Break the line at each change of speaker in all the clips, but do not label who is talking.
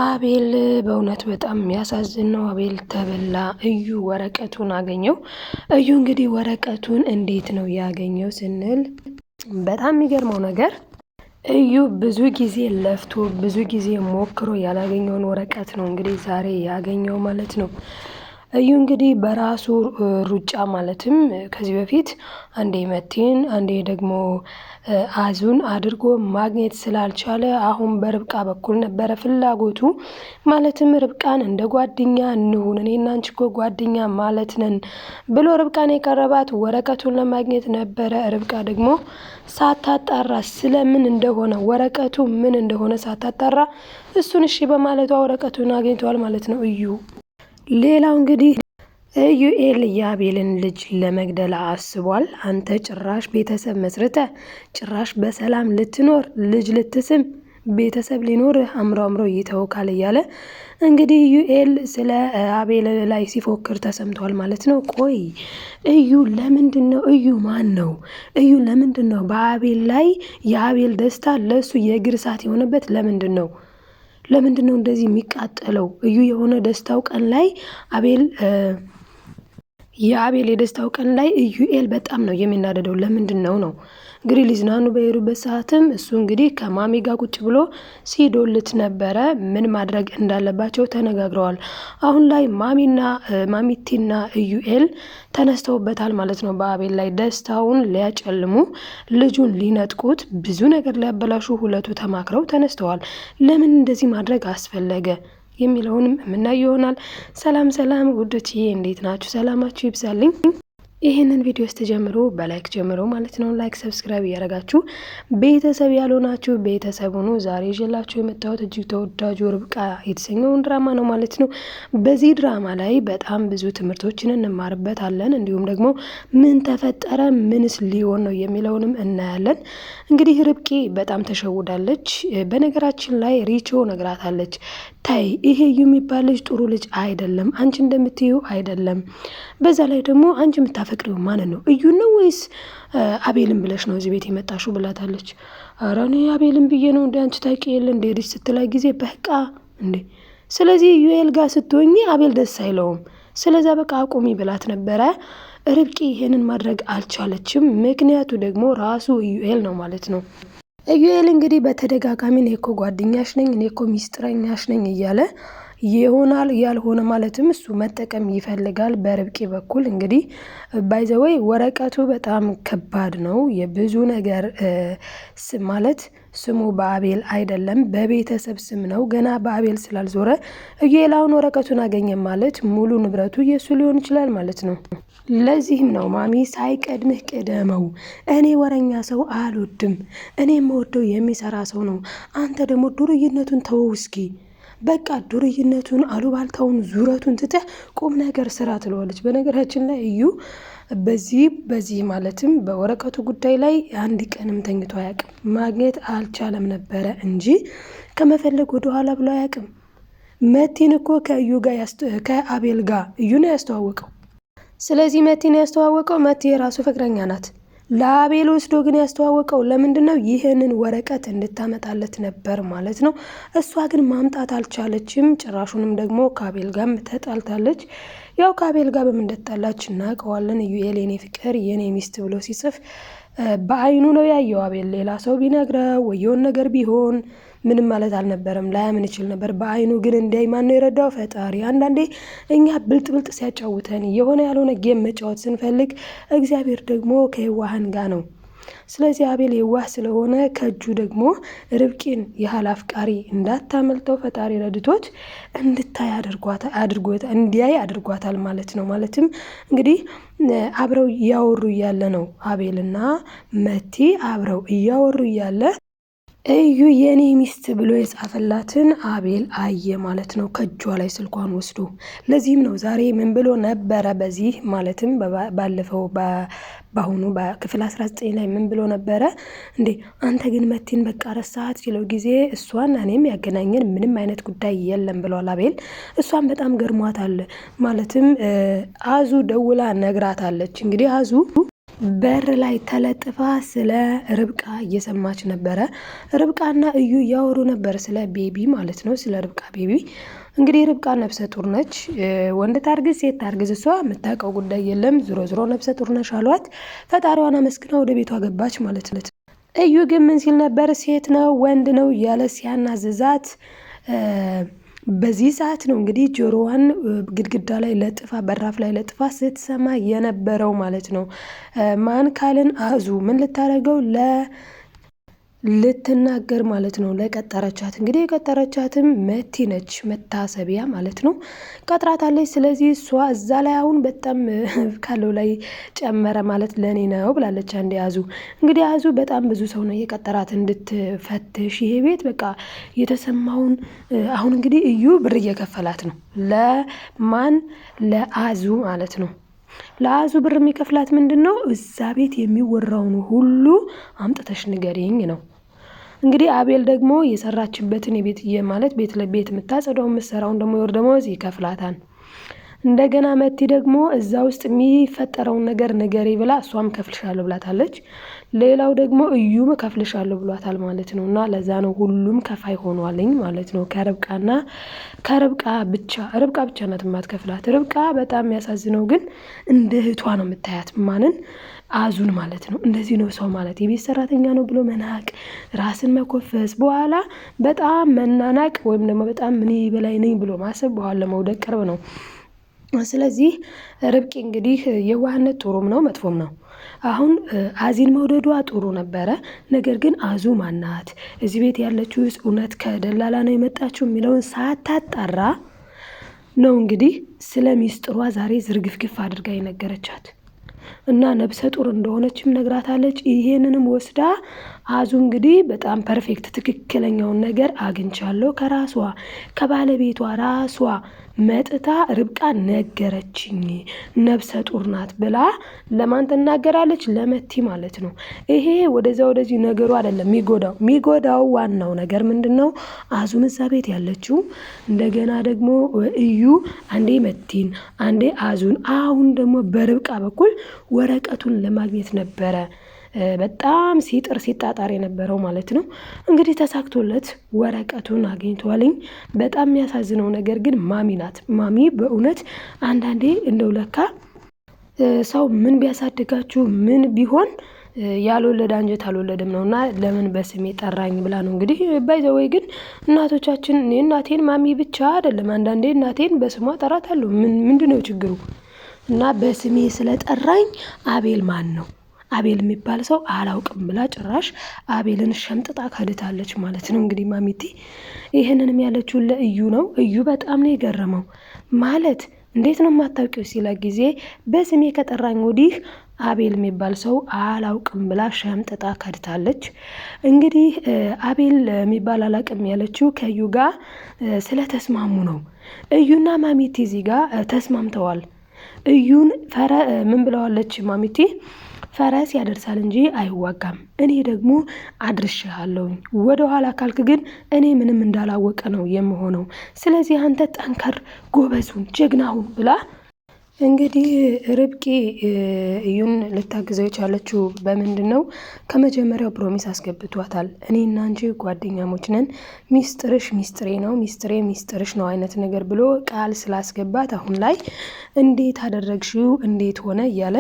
አቤል በእውነት በጣም የሚያሳዝን ነው። አቤል ተበላ። እዩ ወረቀቱን አገኘው። እዩ እንግዲህ ወረቀቱን እንዴት ነው ያገኘው ስንል በጣም የሚገርመው ነገር እዩ ብዙ ጊዜ ለፍቶ ብዙ ጊዜ ሞክሮ ያላገኘውን ወረቀት ነው እንግዲህ ዛሬ ያገኘው ማለት ነው። እዩ እንግዲህ በራሱ ሩጫ ማለትም ከዚህ በፊት አንዴ መቲን አንዴ ደግሞ አዙን አድርጎ ማግኘት ስላልቻለ አሁን በርብቃ በኩል ነበረ ፍላጎቱ። ማለትም ርብቃን እንደ ጓደኛ እንሁን እኔና አንቺ እኮ ጓደኛ ማለት ነን ብሎ ርብቃን የቀረባት ወረቀቱን ለማግኘት ነበረ። ርብቃ ደግሞ ሳታጣራ ስለምን እንደሆነ ወረቀቱ ምን እንደሆነ ሳታጣራ እሱን እሺ በማለቷ ወረቀቱን አግኝቷል ማለት ነው እዩ። ሌላው እንግዲህ ኢዩኤል የአቤልን ልጅ ለመግደል አስቧል። አንተ ጭራሽ ቤተሰብ መስርተ ጭራሽ በሰላም ልትኖር ልጅ ልትስም ቤተሰብ ሊኖርህ አምሮ ይተውካል እያለ እንግዲህ ኢዩኤል ስለ አቤል ላይ ሲፎክር ተሰምቷል ማለት ነው። ቆይ እዩ ለምንድን ነው እዩ ማን ነው እዩ ለምንድን ነው በአቤል ላይ የአቤል ደስታ ለሱ የእግር እሳት የሆነበት ለምንድን ነው? ለምንድን ነው እንደዚህ የሚቃጠለው? እዩ የሆነ ደስታው ቀን ላይ የአቤል የደስታው ቀን ላይ ኢዩኤል በጣም ነው የሚናደደው። ለምንድን ነው እንግዲህ ሊዝናኑ በሄዱበት ሰዓትም እሱ እንግዲህ ከማሚ ጋር ቁጭ ብሎ ሲዶልት ነበረ። ምን ማድረግ እንዳለባቸው ተነጋግረዋል። አሁን ላይ ማሚቲና ኢዩኤል ተነስተውበታል ማለት ነው። በአቤል ላይ ደስታውን ሊያጨልሙ ልጁን ሊነጥቁት ብዙ ነገር ሊያበላሹ ሁለቱ ተማክረው ተነስተዋል። ለምን እንደዚህ ማድረግ አስፈለገ የሚለውንም የምናየው ይሆናል። ሰላም ውዶችዬ እንዴት ናችሁ? ሰላማችሁ ይብዛልኝ። ይህንን ቪዲዮ ስትጀምሩ በላይክ ጀምሩ ማለት ነው። ላይክ ሰብስክራይብ እያደረጋችሁ ቤተሰብ ያልሆናችሁ ቤተሰብ ሁኑ። ዛሬ ይዤላችሁ የመጣሁት እጅግ ተወዳጁ ርብቃ የተሰኘውን ድራማ ነው ማለት ነው። በዚህ ድራማ ላይ በጣም ብዙ ትምህርቶችን እንማርበታለን። እንዲሁም ደግሞ ምን ተፈጠረ ምንስ ሊሆን ነው የሚለውንም እናያለን። እንግዲህ ርብቃ በጣም ተሸውዳለች። በነገራችን ላይ ሪቾ ነግራታለች። ታይ ይሄ የሚባል ልጅ ጥሩ ልጅ አይደለም፣ አንቺ እንደምትዩ አይደለም። በዛ ላይ ደግሞ አንቺ የምታፈቅሪው ማንን ነው? እዩ ነው ወይስ አቤልን ብለሽ ነው እዚህ ቤት የመጣሽው ብላታለች። ኧረ እኔ አቤልን ብዬ ነው እንደ አንቺ ታውቂ የለ እንደ ልጅ ስትላይ ጊዜ በቃ እንዴ። ስለዚህ ዩኤል ጋር ስትሆኚ አቤል ደስ አይለውም። ስለዛ በቃ አቁሚ ብላት ነበረ። ርብቃ ይሄንን ማድረግ አልቻለችም። ምክንያቱ ደግሞ ራሱ ዩኤል ነው ማለት ነው። ኢዩኤል እንግዲህ በተደጋጋሚ እኔ እኮ ጓደኛሽ ነኝ እኔ እኮ ሚስጥረኛሽ ነኝ እያለ ይሆናል ያልሆነ ማለትም እሱ መጠቀም ይፈልጋል። በርብቃ በኩል እንግዲህ ባይዘወይ ወረቀቱ በጣም ከባድ ነው። የብዙ ነገር ማለት ስሙ በአቤል አይደለም በቤተሰብ ስም ነው። ገና በአቤል ስላልዞረ ኢዩኤል አሁን ወረቀቱን አገኘ ማለት ሙሉ ንብረቱ የእሱ ሊሆን ይችላል ማለት ነው። ለዚህም ነው ማሚ ሳይቀድምህ ቅደመው፣ እኔ ወረኛ ሰው አልወድም፣ እኔ የምወደው የሚሰራ ሰው ነው። አንተ ደግሞ ዱርይነቱን ተወው እስኪ በቃ ዱርይነቱን አሉባልታውን ዙረቱን ትተህ ቁም ነገር ስራ ትለዋለች። በነገራችን ላይ እዩ በዚህ ማለትም በወረቀቱ ጉዳይ ላይ አንድ ቀንም ተኝቶ አያውቅም። ማግኘት አልቻለም ነበረ እንጂ ከመፈለግ ወደኋላ ብሎ አያውቅም። መቲን እኮ ከአቤል ጋር እዩ ነው ያስተዋወቀው። ስለዚህ መቲን ያስተዋወቀው መቲ የራሱ ፍቅረኛ ናት። ለአቤል ወስዶ ግን ያስተዋወቀው ለምንድን ነው? ይህንን ወረቀት እንድታመጣለት ነበር ማለት ነው። እሷ ግን ማምጣት አልቻለችም። ጭራሹንም ደግሞ ከአቤል ጋርም ተጣልታለች። ያው ከአቤል ጋር በምን እንደተጣላች እናውቀዋለን። ኢዩኤል የኔ ፍቅር የኔ ሚስት ብሎ ሲጽፍ በአይኑ ነው ያየው። አቤል ሌላ ሰው ቢነግረው ወየውን ነገር ቢሆን ምንም ማለት አልነበረም፣ ላያምን ይችል ነበር። በአይኑ ግን እንዲያይ ማን ነው የረዳው? ፈጣሪ። አንዳንዴ እኛ ብልጥ ሲያጫውተን የሆነ ያልሆነ ጌም መጫወት ስንፈልግ እግዚአብሔር ደግሞ ከየዋህን ጋር ነው። ስለዚህ አቤል የዋህ ስለሆነ ከእጁ ደግሞ ርብቃን ያህል አፍቃሪ እንዳታመልጠው ፈጣሪ ረድቶት እንዲያይ አድርጓታል ማለት ነው። ማለትም እንግዲህ አብረው እያወሩ እያለ ነው አቤልና መቲ አብረው እያወሩ እያለ እዩ የኔ ሚስት ብሎ የጻፈላትን አቤል አየ ማለት ነው፣ ከእጇ ላይ ስልኳን ወስዶ። ለዚህም ነው ዛሬ ምን ብሎ ነበረ በዚህ ማለትም ባለፈው በአሁኑ በክፍል 19 ላይ ምን ብሎ ነበረ? እንዴ አንተ ግን መቲን በቃ ረሳሃት ሲለው ጊዜ እሷን እኔም ያገናኘን ምንም አይነት ጉዳይ የለም ብሏል አቤል። እሷን በጣም ገርሟታል። ማለትም አዙ ደውላ ነግራታለች። እንግዲህ አዙ በር ላይ ተለጥፋ ስለ ርብቃ እየሰማች ነበረ። ርብቃና እዩ እያወሩ ነበር፣ ስለ ቤቢ ማለት ነው፣ ስለ ርብቃ ቤቢ። እንግዲህ ርብቃ ነፍሰ ጡር ነች። ወንድ ታርግዝ ሴት ታርግዝ እሷ የምታውቀው ጉዳይ የለም። ዞሮ ዞሮ ነፍሰ ጡር ነሽ አሏት። ፈጣሪዋን አመስግና ወደ ቤቷ ገባች ማለት ነው። እዩ ግን ምን ሲል ነበር? ሴት ነው ወንድ ነው እያለ ሲያናዝዛት በዚህ ሰዓት ነው እንግዲህ ጆሮዋን ግድግዳ ላይ ለጥፋ በራፍ ላይ ለጥፋ ስትሰማ የነበረው ማለት ነው። ማን ካልን አዙ ምን ልታደርገው ልትናገር ማለት ነው ለቀጠረቻት። እንግዲህ የቀጠረቻትም መቲ ነች፣ መታሰቢያ ማለት ነው፣ ቀጥራታለች። ስለዚህ እሷ እዛ ላይ አሁን በጣም ካለው ላይ ጨመረ ማለት ለእኔ ነው ብላለች። አንዴ አዙ እንግዲህ አዙ በጣም ብዙ ሰው ነው የቀጠራት እንድትፈትሽ ይሄ ቤት በቃ የተሰማውን። አሁን እንግዲህ እዩ ብር እየከፈላት ነው። ለማን? ለአዙ ማለት ነው። ለአዙ ብር የሚከፍላት ምንድን ነው? እዛ ቤት የሚወራውን ሁሉ አምጥተሽ ንገሪኝ ነው። እንግዲህ አቤል ደግሞ የሰራችበትን የቤት ማለት ቤት ለቤት የምታጸዳው የምትሰራውን ደግሞ የወር ደመወዝ ይከፍላታል። እንደገና መቲ ደግሞ እዛ ውስጥ የሚፈጠረውን ነገር ንገሪ ብላ እሷም ከፍልሻለሁ ብላታለች። ሌላው ደግሞ እዩም ከፍልሻለሁ ብሏታል ማለት ነው። እና ለዛ ነው ሁሉም ከፋይ ሆኗልኝ ማለት ነው። ከርብቃ ብቻ ናት የማትከፍላት። ርብቃ በጣም የሚያሳዝነው ግን እንደ እህቷ ነው የምታያት። ማንን? አዙን ማለት ነው። እንደዚህ ነው ሰው ማለት። የቤት ሰራተኛ ነው ብሎ መናቅ፣ ራስን መኮፈስ፣ በኋላ በጣም መናናቅ ወይም ደግሞ በጣም እኔ በላይ ነኝ ብሎ ማሰብ በኋላ ለመውደቅ ቅርብ ነው። ስለዚህ ርብቃ እንግዲህ የዋህነት ጥሩም ነው መጥፎም ነው። አሁን አዚን መውደዷ ጥሩ ነበረ። ነገር ግን አዙ ማናት፣ እዚህ ቤት ያለችው እውነት ከደላላ ነው የመጣችው የሚለውን ሳታጣራ ነው እንግዲህ ስለ ሚስጥሯ ዛሬ ዝርግፍግፍ አድርጋ የነገረቻት እና ነብሰ ጡር እንደሆነችም ነግራታለች። ይሄንንም ወስዳ አዙ እንግዲህ በጣም ፐርፌክት ትክክለኛውን ነገር አግኝቻለሁ ከራሷ ከባለቤቷ ራሷ መጥታ ርብቃ ነገረችኝ ነብሰ ጡር ናት ብላ ለማን ትናገራለች? ለመቲ ማለት ነው። ይሄ ወደዛ ወደዚህ ነገሩ አይደለም የሚጎዳው ዋናው ነገር ምንድነው? አዙ እዛ ቤት ያለችው እንደገና ደግሞ እዩ አንዴ መቲን አንዴ አዙን፣ አሁን ደግሞ በርብቃ በኩል ወረቀቱን ለማግኘት ነበረ በጣም ሲጣጣር የነበረው ማለት ነው። እንግዲህ ተሳክቶለት ወረቀቱን አግኝቷልኝ። በጣም የሚያሳዝነው ነገር ግን ማሚ ናት። ማሚ በእውነት አንዳንዴ እንደው ለካ ሰው ምን ቢያሳድጋችሁ ምን ቢሆን ያልወለደ አንጀት አልወለደም ነውና ለምን በስሜ ጠራኝ ብላ ነው እንግዲህ ባይዘወይ። ግን እናቶቻችን እኔ እናቴን ማሚ ብቻ አይደለም አንዳንዴ እናቴን በስሟ ጠራታለሁ። ምንድነው ችግሩ? እና በስሜ ስለጠራኝ አቤል ማን ነው? አቤል የሚባል ሰው አላውቅም ብላ ጭራሽ አቤልን ሸምጥጣ ከድታለች ማለት ነው። እንግዲህ ማሚቲ ይህንንም ያለችው ለእዩ ነው። እዩ በጣም ነው የገረመው። ማለት እንዴት ነው የማታውቂው ሲላ ጊዜ በስሜ ከጠራኝ ወዲህ አቤል የሚባል ሰው አላውቅም ብላ ሸምጥጣ ከድታለች። እንግዲህ አቤል የሚባል አላውቅም ያለችው ከእዩ ጋር ስለተስማሙ ነው። እዩና ማሚቲ እዚህ ጋር ተስማምተዋል። እዩን ምን ብለዋለች ማሚቲ? ፈረስ ያደርሳል እንጂ አይዋጋም። እኔ ደግሞ አድርሼሃለሁኝ። ወደ ኋላ ካልክ ግን እኔ ምንም እንዳላወቀ ነው የምሆነው። ስለዚህ አንተ ጠንከር፣ ጎበዙን፣ ጀግናሁን ብላ እንግዲህ ርብቃ እዩን ልታግዘው የቻለችው በምንድን ነው? ከመጀመሪያው ፕሮሚስ አስገብቷታል። እኔና አንቺ ጓደኛሞች ነን፣ ሚስጥርሽ ሚስጥሬ ነው፣ ሚስጥሬ ሚስጥርሽ ነው አይነት ነገር ብሎ ቃል ስላስገባት አሁን ላይ እንዴት አደረግሽው እንዴት ሆነ እያለ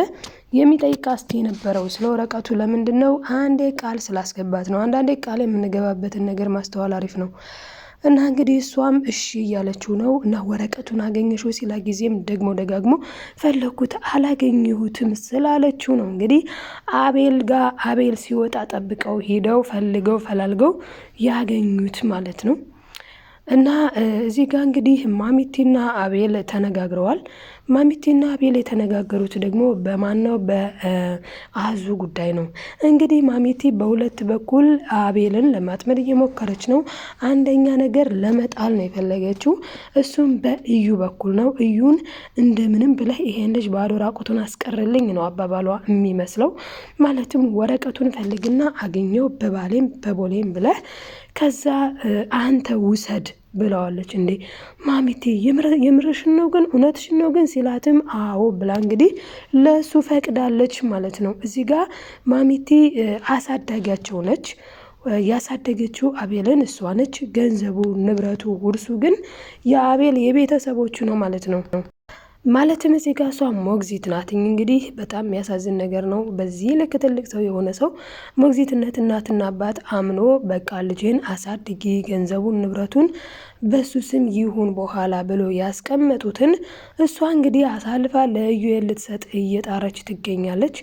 የሚጠይቅ አስቲ የነበረው ስለ ወረቀቱ ለምንድን ነው? አንዴ ቃል ስላስገባት ነው። አንዳንዴ ቃል የምንገባበትን ነገር ማስተዋል አሪፍ ነው። እና እንግዲህ እሷም እሺ እያለችው ነው። እና ወረቀቱን አገኘሽው ሲላ ጊዜም ደግሞ ደጋግሞ ፈለኩት አላገኘሁትም ስላለችው ነው እንግዲህ አቤል ሲወጣ ጠብቀው ሄደው ፈልገው ፈላልገው ያገኙት ማለት ነው። እና እዚህ ጋር እንግዲህ ማሚቲና አቤል ተነጋግረዋል። ማሚቲና አቤል የተነጋገሩት ደግሞ በማነው? በአዙ ጉዳይ ነው። እንግዲህ ማሚቲ በሁለት በኩል አቤልን ለማጥመድ እየሞከረች ነው። አንደኛ ነገር ለመጣል ነው የፈለገችው፣ እሱም በእዩ በኩል ነው። እዩን እንደምንም ብለህ ይሄን ልጅ ባዶ ራቁቱን አስቀርልኝ ነው አባባሏ የሚመስለው። ማለትም ወረቀቱን ፈልግና አገኘው በባሌም በቦሌም ብለህ ከዛ አንተ ውሰድ ብለዋለች። እንዴ ማሚቴ የምርሽን ነው ግን እውነትሽን ነው ግን ሲላትም አዎ ብላ እንግዲህ ለሱ ፈቅዳለች ማለት ነው። እዚህ ጋር ማሚቴ አሳዳጊያቸው ነች። ያሳደገችው አቤልን እሷ ነች። ገንዘቡ፣ ንብረቱ፣ ውርሱ ግን የአቤል የቤተሰቦቹ ነው ማለት ነው። ማለትም እዚህ ጋር እሷ ሞግዚት ናትኝ። እንግዲህ በጣም የሚያሳዝን ነገር ነው። በዚህ ልክ ትልቅ ሰው የሆነ ሰው ሞግዚትነት እናትና አባት አምኖ በቃ ልጅን አሳድጊ ገንዘቡን ንብረቱን በሱ ስም ይሁን በኋላ ብሎ ያስቀመጡትን እሷ እንግዲህ አሳልፋ ለኢዩኤል ልትሰጥ እየጣረች ትገኛለች።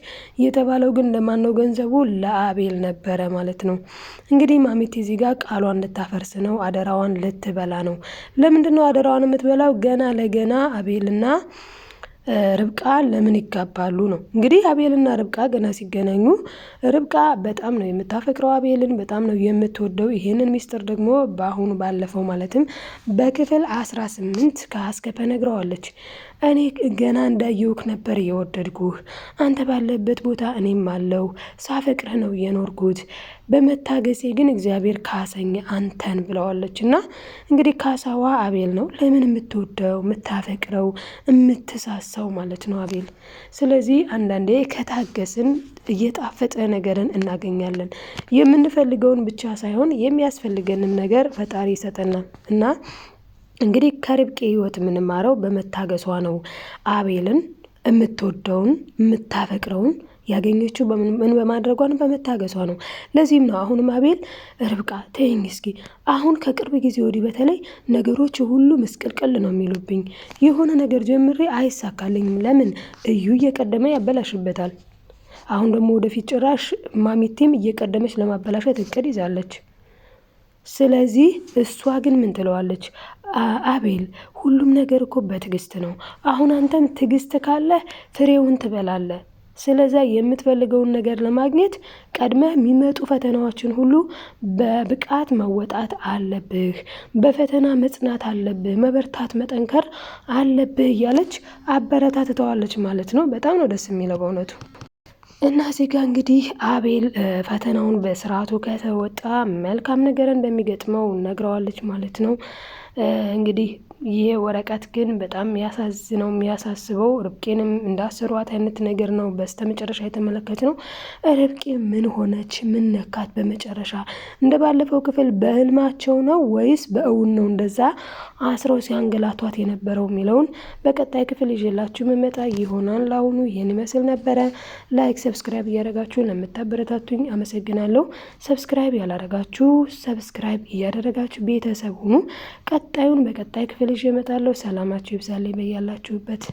የተባለው ግን ለማን ነው? ገንዘቡ ለአቤል ነበረ ማለት ነው። እንግዲህ ማሚቴ እዚህ ጋር ቃሏን ልታፈርስ ነው። አደራዋን ልትበላ ነው። ለምንድን ነው አደራዋን የምትበላው? ገና ለገና አቤልና ርብቃ ለምን ይጋባሉ ነው እንግዲህ። አቤልና ርብቃ ገና ሲገናኙ ርብቃ በጣም ነው የምታፈቅረው አቤልን፣ በጣም ነው የምትወደው። ይሄንን ሚስጥር ደግሞ በአሁኑ ባለፈው ማለትም በክፍል 18 ከአስከፈ ነግረዋለች። እኔ ገና እንዳየውክ ነበር የወደድኩህ፣ አንተ ባለበት ቦታ እኔም አለው፣ ሳፈቅርህ ነው የኖርኩት፣ በመታገሴ ግን እግዚአብሔር ካሰኝ አንተን ብለዋለች። እና እንግዲህ ካሳዋ አቤል ነው። ለምን የምትወደው የምታፈቅረው የምትሳሳው ማለት ነው አቤል። ስለዚህ አንዳንዴ ከታገስን እየጣፈጠ ነገርን እናገኛለን። የምንፈልገውን ብቻ ሳይሆን የሚያስፈልገንን ነገር ፈጣሪ ይሰጠናል። እና እንግዲህ ከርብቃ ህይወት የምንማረው በመታገሷ ነው። አቤልን የምትወደውን የምታፈቅረውን ያገኘችው ምን በማድረጓ ነው? በመታገሷ ነው። ለዚህም ነው አሁንም አቤል ርብቃ ተይኝ እስኪ፣ አሁን ከቅርብ ጊዜ ወዲህ በተለይ ነገሮች ሁሉ ምስቅልቅል ነው የሚሉብኝ። የሆነ ነገር ጀምሬ አይሳካልኝም። ለምን? እዩ እየቀደመ ያበላሽበታል። አሁን ደግሞ ወደፊት ጭራሽ ማሚቴም እየቀደመች ለማበላሸት እቅድ ይዛለች። ስለዚህ እሷ ግን ምን ትለዋለች? አቤል ሁሉም ነገር እኮ በትዕግስት ነው። አሁን አንተም ትዕግስት ካለ ፍሬውን ትበላለህ። ስለዛ የምትፈልገውን ነገር ለማግኘት ቀድመህ የሚመጡ ፈተናዎችን ሁሉ በብቃት መወጣት አለብህ። በፈተና መጽናት አለብህ። መበርታት፣ መጠንከር አለብህ እያለች አበረታትተዋለች ማለት ነው። በጣም ነው ደስ የሚለው በእውነቱ። እና እዚህ ጋ እንግዲህ አቤል ፈተናውን በስርዓቱ ከተወጣ መልካም ነገር እንደሚገጥመው ነግረዋለች ማለት ነው። እንግዲህ ይሄ ወረቀት ግን በጣም የሚያሳዝነው የሚያሳስበው ርብቃንም እንዳሰሯት አይነት ነገር ነው በስተመጨረሻ የተመለከትነው። ርብቃ ምን ሆነች? ምን ነካት? በመጨረሻ እንደ ባለፈው ክፍል በህልማቸው ነው ወይስ በእውን ነው እንደዛ አስረው ሲያንገላቷት የነበረው የሚለውን በቀጣይ ክፍል ይዤላችሁ መመጣ ይሆናል። ለአሁኑ ይህን ይመስል ነበረ። ላይክ፣ ሰብስክራይብ እያደረጋችሁ ለምታበረታቱኝ አመሰግናለሁ። ሰብስክራይብ ያላደረጋችሁ ሰብስክራይብ እያደረጋችሁ ቤተሰብ ሁኑ። ቀጣዩን በቀጣይ ክፍል ይዤ እመጣለሁ። ሰላማችሁ ይብዛልኝ በያላችሁበት።